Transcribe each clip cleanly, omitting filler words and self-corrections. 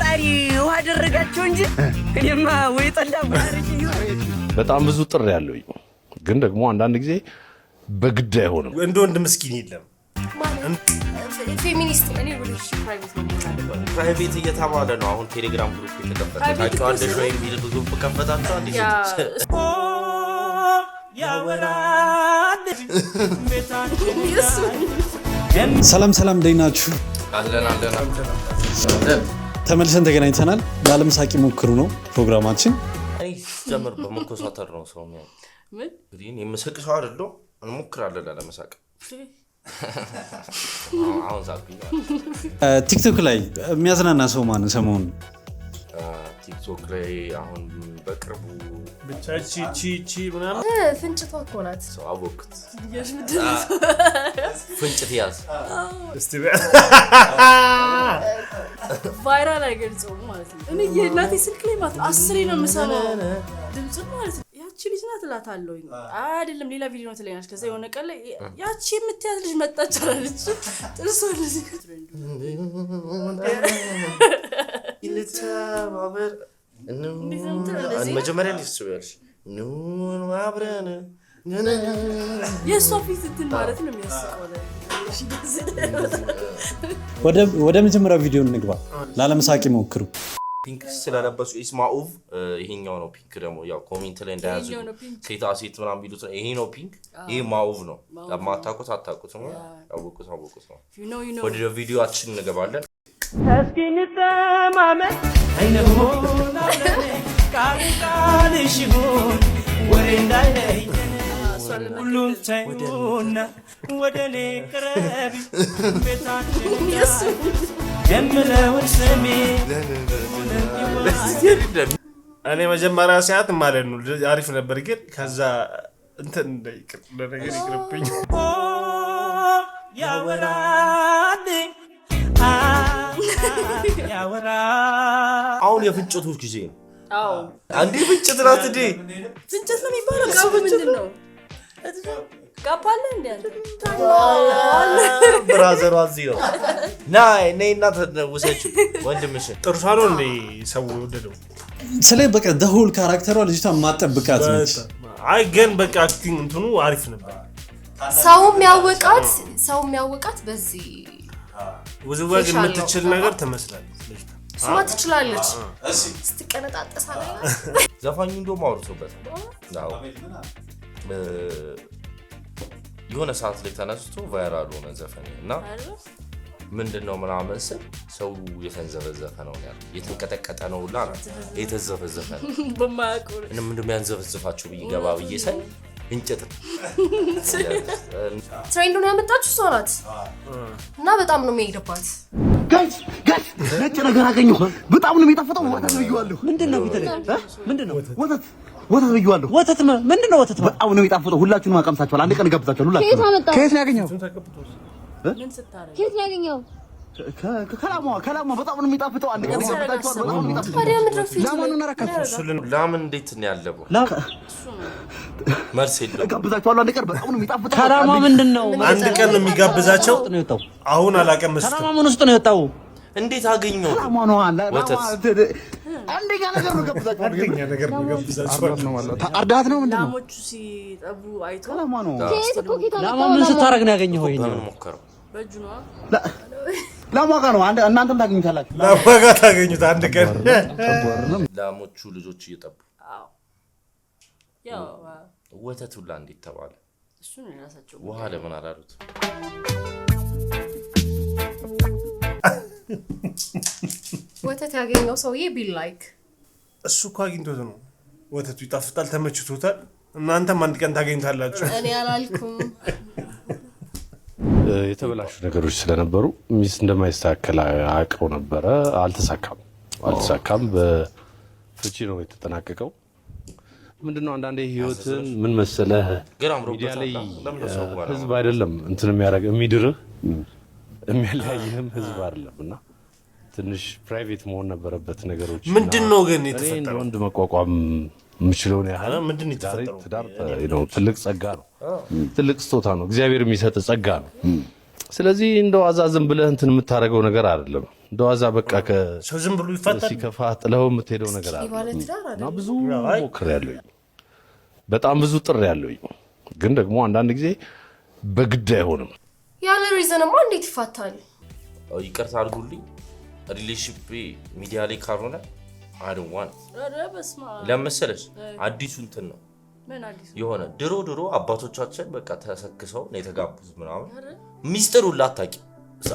ታዲያ አደረጋቸው እንጂ እኔማ ወይ ጠላ በጣም ብዙ ጥሪ ያለው ግን ደግሞ አንዳንድ ጊዜ በግድ አይሆንም። እንደ ወንድ ምስኪን የለም ፌሚኒስት እኔ ፕራይቬት እየተባለ ነው አሁን ቴሌግራም ግሩፕ የተከፈተ ታውቃለሽ ወይ የሚል ግሩፕ ከፈታችሁ አንዴ ሰላም ሰላም እንደናችሁ አለን ተመልሰን ተገናኝተናል። ለዓለም ሳቂ ሞክሩ ነው ፕሮግራማችን። አይ ጀመር በመኮሳተር ነው ሰው ነው ምን ግሪን የምሰቅሰው አይደለም እንሞክራለን ለመሳቅ አሁን ዛቅኝ ቲክቶክ ላይ የሚያዝናና ሰው ማን ሰሞኑን ቲክቶክ ላይ አሁን በቅርቡ ብቻ ቺ ምናምን ፍንጭቷ እኮ ናት ሰው አወቅት ፍንጭት ያዝ እስቲ ቫይራል አይገልጸው ማለት ነው። እኔ የእናቴ ስልክ ላይ ማለት 10 ነው የምሰማው ድምጽ ማለት ነው። ያቺ ልጅ ናት እላታለሁ አይደለም ሌላ ቪዲዮ ነው ትለኛለች። ከዛ የሆነ ቀን ላይ ያቺ የምትያዝ ልጅ መጣች አላለች ጥርሷ ለዚህ ይልታባበር መጀመሪያ ልትስበልሽ ኑን ማብረን የሷ ፊት እንትን ማለት ነው የሚያስቀው ወደ መጀመሪያው ቪዲዮ እንግባ። ለዓለም ሳቂ ሞክሩ። ፒንክ ስለለበሱ ኢስማኡቭ ይሄኛው ነው ፒንክ ደግሞ ያው ኮሜንት ላይ እንዳያዙ ሴታ ሴት ምናምን ቢሉት ይሄ ነው ፒንክ ይሄ ማኡቭ ነው ለማታውቁት አታውቁት ነው ያውቁት ነው ወደ ቪዲዮአችን እንገባለን። እስኪን ተማመን አይነሆና ቃልሽ ይሁን ወሬ እንዳይለይ ሁሉም ታዩና ወደኔ ቅረቢ ቤታችን የምለውን ስሜ እኔ መጀመሪያ ሰዓት ማለት ነው አሪፍ ነበር ግን ከዛ እንትን እንዳይቀር ነገር ይቅርብኝ ያወራል አሁን የፍንጭቶች ጊዜ ነው። አዎ አንዴ ፍንጭት ናት እንዴ ፍንጭት ነው የሚባለው ጋብ ምንድነው ጋባለ እንዴ ብራዘር አዚዮ ነይና ተወሰች ወንድምሽ ጥርሷ ነው እንዴ ሰው ወደደው ስለ በቃ ደሁል ካራክተሯ ልጅቷ ማጠብቃት ነች። አይ ግን በቃ አክቲንግ እንትኑ አሪፍ ነበር። ሰው የሚያወቃት በዚህ ውዝዋዜ የምትችል ነገር ትመስላለች ልጅቷ ስማ ትችላለች ስትቀነጣጠሳ ላይ ዘፋኙ እንደውም አውርቶበት ነው የሆነ ሰዓት ላይ ተነስቶ ቫይራል ሆነ ዘፈን እና ምንድነው ምናምን ሰው የተንዘፈዘፈ ነው ያለው የተንቀጠቀጠ ነው ላ የተዘፈዘፈ ነው በማያውቁ እና ምንድነው ያንዘፈዘፋችሁ ቢገባ ብዬሰኝ እንጨት ትሬንዱን ያመጣችሁ ሰው ናት እና በጣም ነው የሚሄድባት ጋይስ ነጭ ነገር አገኘሁ በጣም ነው የሚጣፍጠው ወተት ብየዋለሁ ምንድነው ቢተለይ ምንድነው ወተት ብየዋለሁ ወተት ምንድነው ወተት በጣም ነው የሚጣፍጠው ሁላችሁንም አቀምሳችኋል አንድ ቀን ጋብዛችኋል ሁላችሁም ከየት ነው ያገኘው ምን ስታረግ ከየት ነው ያገኘው ከላሟ በጣም ነው የሚጣፍጠው አንድ ቀን ጋብዛችኋል በጣም ነው የሚጣፍጠው ታዲያ ምድር ፊት ለማን ነው ረካችሁ ለምን እንዴት ነው ያለበው መርሴል ጋብዛችኋል አንድ ቀን በጣም ነው የሚጣፍጠው ከላሟ ምንድነው አንድ ቀን ነው የሚጋብዛቸው አሁን አላቀምስት ከላሟ ምን ውስጥ ነው የወጣው እንዴት አገኘው ከላሟ ነው አንደኛ ነገር ነው ጋብዛችኋል አርዳት ነው ምንድነው ላሞቹ ሲጠቡ አይቶ ከላሟ ነው ላሟ ምን ስታረግ ነው ያገኘው ይሄን ሞከረው በእጁ ነው ላሟጋ ነው እናንተም ታገኙታላችሁ ላሟጋ ታገኙት አንድ ቀን ላሞቹ ልጆች እየጠቡ አዎ ያው ወተት ሁላ እንዴት ተባለ እሱ ነው ያሳቸው ውሃ ለምን አላሉት ወተት ያገኘው ሰውዬ ቢል ላይክ እሱ እኮ አግኝቶት ነው ወተቱ ይጣፍጣል ተመችቶታል እናንተም አንድ ቀን ታገኙታላችሁ እኔ አላልኩም የተበላሹ ነገሮች ስለነበሩ ሚስ እንደማይስተካከል አውቀው ነበረ። አልተሳካም በፍቺ ነው የተጠናቀቀው። ምንድነው አንዳንዴ ህይወትን ምን መሰለህ ሚዲያ ላይ ህዝብ አይደለም እንትን የሚያደርግ የሚድርህ የሚያለያይህም ህዝብ አይደለምና ትንሽ ፕራይቬት መሆን ነበረበት ነገሮች ምንድነው ግን የተፈጠረው ወንድ መቋቋም ምችለውን ያህል ምንድነው የተፈጠረው ትዳር ነው ትልቅ ጸጋ ነው ትልቅ ስጦታ ነው እግዚአብሔር የሚሰጥ ጸጋ ነው ስለዚህ እንደው አዛዝም ብለህ እንትን የምታደርገው ነገር አይደለም። እንደው አዛ በቃ ሰው ዝም ብሎ ይፈታል ሲከፋ ጥለው የምትሄደው ነገር አይደለም። እና ብዙ ሞክሬያለሁ፣ በጣም ብዙ ጥሬያለሁ። ግን ደግሞ አንዳንድ ጊዜ በግድ አይሆንም። ያለ ሪዝንማ እንዴት ይፋታል? ይቅርታ አድርጉልኝ፣ ሪሌሽንሺፕ ሚዲያ ላይ ካልሆነ I don't want ለምሳሌስ አዲሱ እንትን ነው የሆነ ድሮ አባቶቻችን በቃ ተሰክሰው ነው የተጋቡት ምናምን ሚስጥሩ ላታቂ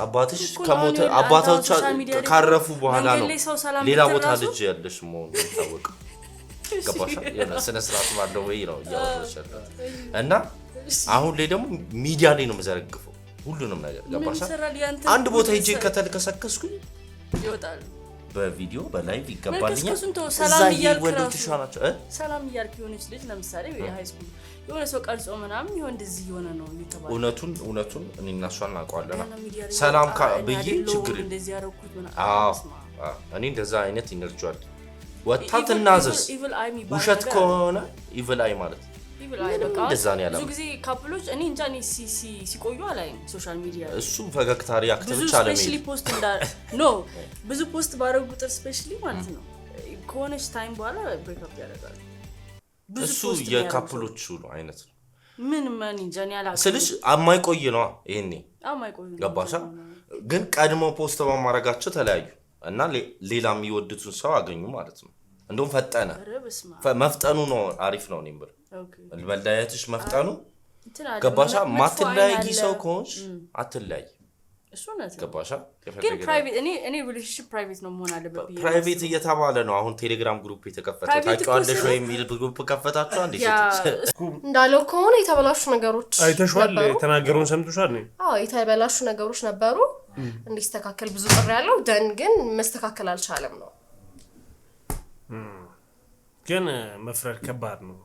አባትሽ ከሞተ አባቶቻ ካረፉ በኋላ ነው ሌላ ቦታ ልጅ ያለሽ መሆኑ ታወቀ። ገባሽ? የሆነ ስነ ስርዓት ባለው ወይ ነው ያወራሻል። እና አሁን ላይ ደግሞ ሚዲያ ላይ ነው መዘረግፈው ሁሉንም ነገር። ገባሽ? አንድ ቦታ ሄጄ ከተልከሰከስኩኝ ይወጣል በቪዲዮ በላይቭ ይገባልኛል። ሰላም እያልክ የሆነች ልጅ ለምሳሌ የሃይ ስኩል የሆነ ሰው ቀርጾ ምናምን ይሆን እንደዚህ የሆነ ነው እየተባለ እውነቱን እኔ እና እሷ እናውቀዋለን። ሰላም ብዬ ችግር እንደዚህ ያረኩት ምናምን እኔ እንደዛ አይነት ኢነርጂ አለ። ወጣት እናዘዝ ውሸት ከሆነ ኢቭል አይ ማለት እንደዛ ነው ያለው። ብዙ ጊዜ ካፕሎች እኔ እንጃ እኔ ሲቆዩ አላይም ሶሻል ሚዲያ እሱ ፈገግታ ሪአክት ብቻ አለ ስፔሻሊ ፖስት ኖ ብዙ ፖስት ባረጉ ቁጥር ስፔሻሊ ማለት ነው ከሆነች ታይም በኋላ ብሬክ አፕ ያደርጋሉ። እሱ የካፕሎቹ ነው አይነት ነው። ምን እንጃ እኔ አላውቅም ስልሽ አማይቆይ ነው ይሄኔ አማይቆይ ነው። ገባሻ? ግን ቀድሞ ፖስት በማረጋቸው ተለያዩ እና ሌላ የሚወዱትን ሰው አገኙ ማለት ነው። እንደውም ፈጠነ መፍጠኑ ነው አሪፍ ነው ነበር መለያየትሽ መፍጠኑ። ገባሻ? ማትለያይ ሰው ከሆንሽ አትለያይ እሱ ነው ገባሻ? ግን ፕራይቬት እኔ ሪሌሽንሺፕ ፕራይቬት ነው መሆን አለበት። ፕራይቬት እየተባለ ነው አሁን ቴሌግራም ግሩፕ የተከፈተው ታውቂዋለሽ ወይ? የሚል ግሩፕ ከፈታችሁ አንዴ እንዳለው ከሆነ የተበላሹ ነገሮች አይተሽዋል? የተናገሩን ሰምተሻል ነው? የተበላሹ ነገሮች ነበሩ እንዲስተካከል ብዙ ጥሪ ያለው ደን ግን መስተካከል አልቻለም ነው። ግን መፍረድ ከባድ ነው።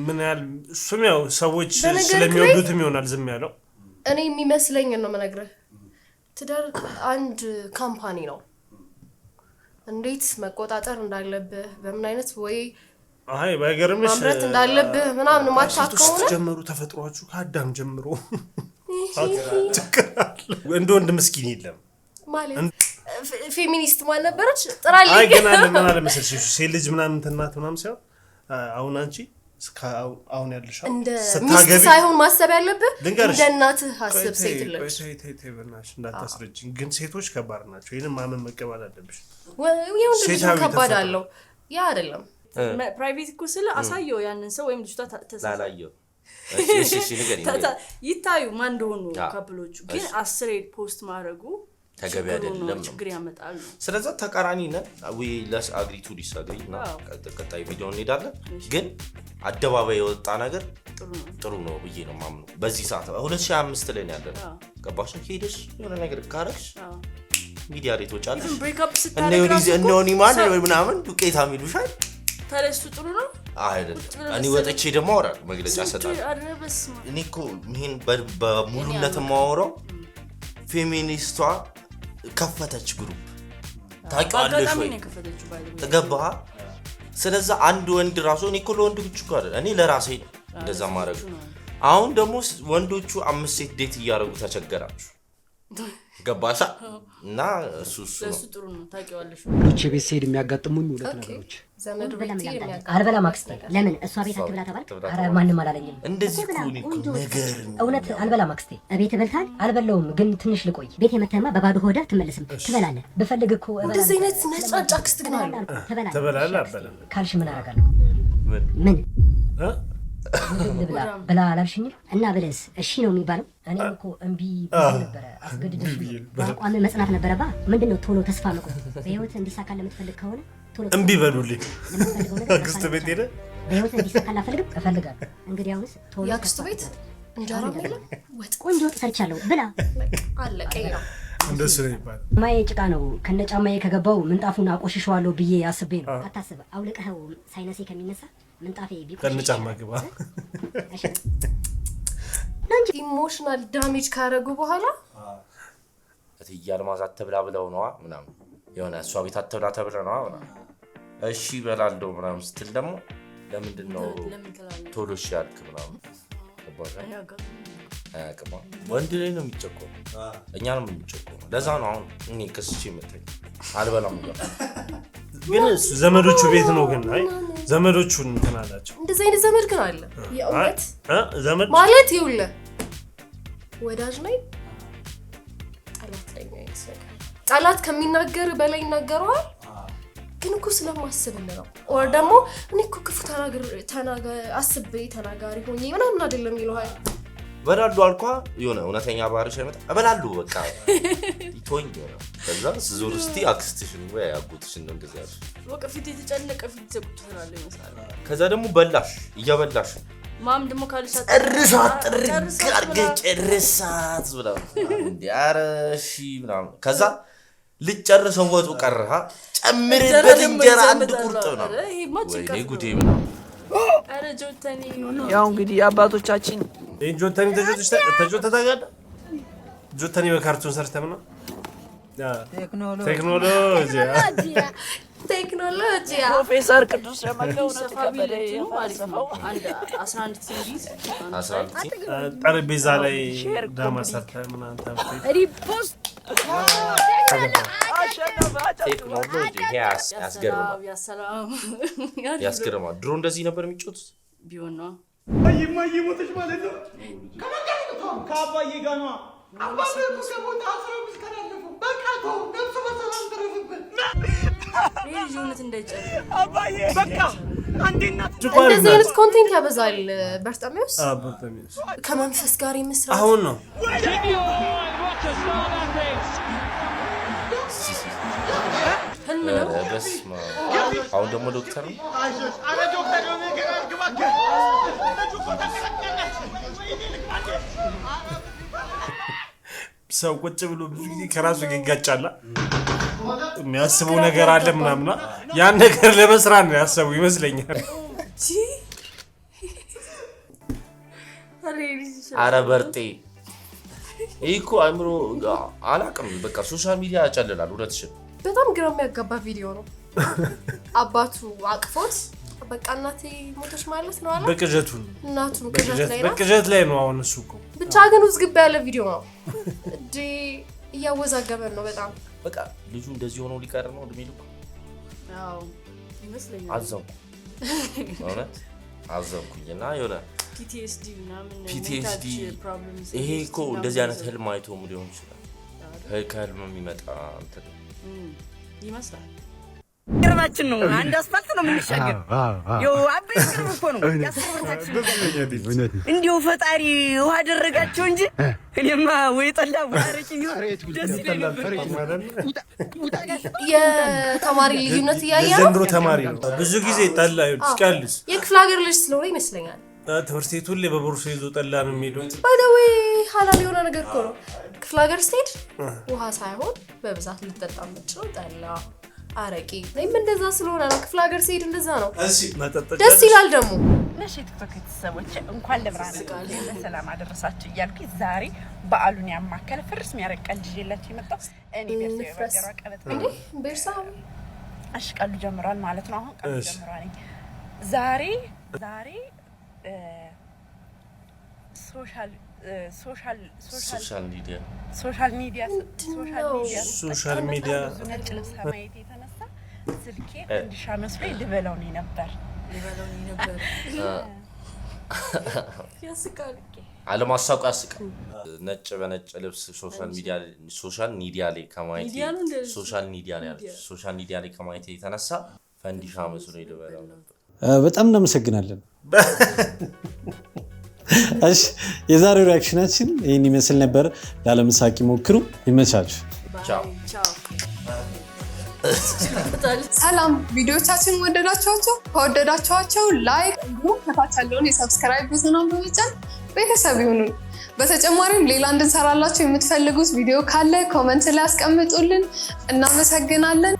ምን ያህል እሱም ያው ሰዎች ስለሚወዱትም ይሆናል ዝም ያለው። እኔ የሚመስለኝ ነው መነግርህ ትዳር አንድ ካምፓኒ ነው። እንዴት መቆጣጠር እንዳለብህ በምን አይነት ወይ ባይገርምሽ ማምረት እንዳለብህ ምናምን ማታውቀው ነው። ጀምሩ ተፈጥሯችሁ ከአዳም ጀምሮ እንደ ወንድ ምስኪን የለም ማለት ፌሚኒስት ማን ነበረች ጥራልኝ። ግን ምን አለ መሰለሽ ሴት ልጅ ምናምን ተናት ምናምን ሳይሆን አሁን አንቺ አሁን ያለሽ ሚስት ሳይሆን ማሰብ ያለብህ እንደ እናትህ አስብ። ሴት ልጅ በእናትሽ እንዳታስረጅኝ። ግን ሴቶች ከባድ ናቸው። ይሄንን ማመን መቀበል አለብሽ። ወንድ ልጅ ከባድ አለው ያ አይደለም። ፕራይቬት እኮ ስለ አሳየው ያንን ሰው ወይም ልጅቷ ተላላየው እሺ ይታዩ ማን እንደሆኑ ካፕሎቹ። ግን 10 ፖስት ማድረጉ ተገቢ አይደለም፣ ችግር ያመጣል። ስለዚህ ተቃራኒ ነን we let's agree to disagree እና ቀጣይ ቪዲዮ እንሄዳለን። ግን አደባባይ የወጣ ነገር ጥሩ ነው ብዬ ነው ማምነው። በዚህ ሰዓት 2025 ላይ ያለን ገባሽ? ሄደሽ የሆነ ነገር ካረክሽ ሚዲያ ላይ ተወጫለሽ እነ ዮኒ ማን ወይ ምናምን ዱቄታ ሚሉሻል ታለሱ ጥሩ ነው አይደል? እኔ ወጥቼ ደግሞ አወራለሁ መግለጫ ሰጣለሁ። እኔ እኮ ይሄን በሙሉነት ማወራው ፌሚኒስቷ ከፈተች ግሩፕ ታውቂዋለሽ ወይ? ተገባህ? ስለዚህ አንድ ወንድ ራሱ እኔ እኮ ለወንድ ብቻ እኮ አይደል እኔ ለራሴ ነው እንደዛ ማድረግ። አሁን ደግሞ ወንዶቹ 5 ሴት ዴት እያደረጉ ተቸገራችሁ። ገባሻ? እና እሱ ጥሩ ነው ታውቂዋለሽ። ልጅ ቤት ሲሄድ የሚያጋጥሙኝ ሁለት ነገሮች ዘመድ ቤት አልበላ ማክስቴ ለምን እሷ ቤት አትብላ ተባልክ? ኧረ ማንንም አላለኝም። እንደዚህ እኮ ነገር እውነት አልበላ ማክስቴ ቤት በልታል? አልበላውም ግን ትንሽ ልቆይ። ቤት የመተማ በባዶ ሆዳ ትመለስም ትበላለህ። በፈልግ እኮ እንደዚህ አይነት ነጫጫ ክስት ግን አለ ትበላለህ አበለ ካልሽ ምን አደርጋለሁ? ምን ብላ አላልሽኝም? እና ብለስ እሺ ነው የሚባለው? እኔም እኮ እምቢ ነበረ አስገድደሽ በአቋም መጽናት ነበረባ። ምንድነው ቶሎ ተስፋ መቁረጥ? በህይወት እንዲሳካል ለምትፈልግ ከሆነ ቶሎ እምቢ በሉልኝ። አክስት ቤት ሄደ በህይወት እንዲሳካል እፈልጋለሁ። እንግዲህ አሁንስ ቶሎ ያክስት ቤት እንጀራ ብላ ወጥ ቆንጆ ወጥ ሰርቻለሁ ብላ አለቀ ነው። እንደሱ ነው ይባል። ማዬ ጭቃ ነው ከነጫማዬ ከገባው ምንጣፉን አቆሽሸዋለሁ ብዬ አስቤ ነው። አታስብ አውልቀኸው ሳይነሴ ከሚነሳ ምንጣፌ ቢቆሽ ከነጫማ ግባ ኢሞሽናል ዳሜጅ ካረጉ በኋላ እትያል ማዛት ተብላ ብለው ነው ምናምን የሆነ እሷ ቤት አትብላ ተብለ ነው ምናምን እሺ በላልደው ምናምን ስትል ደግሞ ለምንድን ነው ቶሎ እሺ ያልክ ምናምን አያውቅም ወንድ ላይ ነው የሚጨቆነው እኛ ነው የምንጨቆነው ለዛ ነው አሁን እኔ ከስቼ መጣኝ አልበላም ግን ዘመዶቹ ቤት ነው ግን አይ ዘመዶቹን እንትን አላቸው እንደዚህ አይነት ዘመድ ግን አለ የእውነት ዘመድ ማለት ይውለ ወዳጅ ላይ ጠላት ከሚናገር በላይ ይናገረዋል ግን እኮ ስለማስብልህ ነው or ደግሞ እኔ እኮ ክፉ አስቤ ተናጋሪ ሆኜ ምናምን አይደለም ይሉሃል በላሉ አልኳ የሆነ እውነተኛ ባህሪ ሳይመጣ እበላሉ በቃ ይቶኝ ነው ከዛ ዙር እስቲ አክስትሽን ወይ አጎትሽን ነው እንደዛ በቃ ፊት የተጨነቀ ፊት ተቁጥራለ ይመስላል ከዛ ደግሞ በላሽ እያበላሽ ማም ደግሞ ካልሻ ጨርሳት ጨርሳት ብላ እንዲያረሺ ምናምን ከዛ ልጨርሰው ወጡ ቀረሃ ጨምርበት እንጀራ አንድ ቁርጥ ነው ወይ ጉዴ ምናምን አረ ጆተኒ ያው እንግዲህ አባቶቻችን ጆተኒ ተጆተታጋዳ ጆተኒ በካርቶን ሰርተም ነው ቴክኖሎጂ ፕሮፌሰር ቅዱስ ለማለው ነው ተቀበለ ነው ማለት ነው አንድ 11 ሲሪዝ 11 ጠረጴዛ ላይ ዳማ ሰርተም ምናምን ታፍሪ ሪፖስት ቴክኖሎጂ ያስገርማል ድሮ እንደዚህ ነበር የሚጮቱት ቢሆን ነው ይሞተሽ ማለት ነው ከአባዬ ጋር ነው አባዬ ከሞተ 15 ቀን አለፈው በቃ ተው ደምሱ በሰላም ተረፈበት ልጅነት እንዳይጨር አባዬ በቃ አንዴና እንደዚህ አይነት ኮንቴንት ያበዛል በርጣሚውስ በርጣሚውስ ከመንፈስ ጋር ይመስላል አሁን ነው በስመ አሁን ደግሞ ዶክተር ነው አረ ዶክተር ነው ግባ ሰው ቁጭ ብሎ ብዙ ጊዜ ከራሱ ይጋጫላ የሚያስበው ነገር አለ ምናምና ያን ነገር ለመስራት ነው ያሰቡ ይመስለኛል አረ በርጤ ይኮ አይምሮ አላቅም በቃ ሶሻል ሚዲያ ያጨልላል ሁለትሽን በጣም ግራ የሚያጋባ ቪዲዮ ነው አባቱ አቅፎት በቃ እናቴ ሞተሽ ማለት ነው አለ በቅጀቱ እናቱ በቅጀት ላይ ነው አሁን እሱ እኮ ብቻ ግን ውዝግብ ያለ ቪዲዮ ነው እንዴ እያወዛገበን ነው በጣም በቃ ልጁ እንደዚህ ሆኖ ሊቀር ነው እድሜ ልኩ አዎ ይመስለኛል አዘንኩ ማለት አዘንኩኝና የሆነ PTSD ይሄ እኮ እንደዚህ አይነት ህልም አይቶ ሊሆን ይችላል ከህልም የሚመጣ እንትን ይመስላል ቅርባችን ነው አንድ አስፋልት ነው የምንሻገር ያው አቤት ቅርብ እኮ ነው ያስፈራታችሁ እንዲሁ ፈጣሪ ውሃ አደረጋቸው እንጂ እኔማ ወይ ጠላ ወራረጭኝ ደስ ይለኝ ነበር የተማሪ ልዩነት ያያየው ዘንድሮ ተማሪ ነው ብዙ ጊዜ ጠላ ይስቃልስ የክፍለ ሀገር ልጅ ስለሆነ ይመስለኛል ትምህርት ቤት ሁሌ በቦርሳ ይዞ ጠላ ነው የሚሄደው ባይ ዘ ዌይ ሐላል የሆነ ነገር እኮ ነው ክፍለ ሀገር ስትሄድ ውሃ ሳይሆን በብዛት ልትጠጣ የምትችለው ጠላ አረቂ ነይም እንደዛ ስለሆነ ነው ክፍለ ሀገር ሲሄድ እንደዛ ነው እሺ መጠጣ ደስ ይላል ደግሞ ነሽ ቲክቶክ ተሰቦች እንኳን ለብርሃነ ሰላም አደረሳችሁ እያልኩ ዛሬ በዓሉን ያማከለ ፍርስ የሚያረቀል ይዤላችሁ የመጣው እኔ በርሳ ቀበጥ እንዴ በርሳ አሽቃሉ ጀምሯል ማለት ነው አሁን ቀበጥ ጀምሯል ዛሬ ሶሻል ሚዲያ ነጭ ልብስ ከማየት የተነሳ ስልኬ እንድሻ መስሎኝ ልበላው ነው ነበር ያስቃል አለማሳቁ ያስቃል ነጭ በነጭ ልብስ ሶሻል ሚዲያ ላይ ከማየት የተነሳ ፈንዲሻ መስሎኝ ልበላው ነበር በጣም እናመሰግናለን እሺ የዛሬው ሪአክሽናችን ይሄን ይመስል ነበር ላለምሳቂ ሞክሩ ይመቻችሁ ቻው ሰላም ቪዲዮቻችን ወደዳችኋቸው ላይክ እንዲሁም ከታች ያለውን የሰብስክራይብ በተናም በመጫን ቤተሰብ ይሁኑ በተጨማሪም ሌላ እንድንሰራላችሁ የምትፈልጉት ቪዲዮ ካለ ኮሜንት ላይ አስቀምጡልን እናመሰግናለን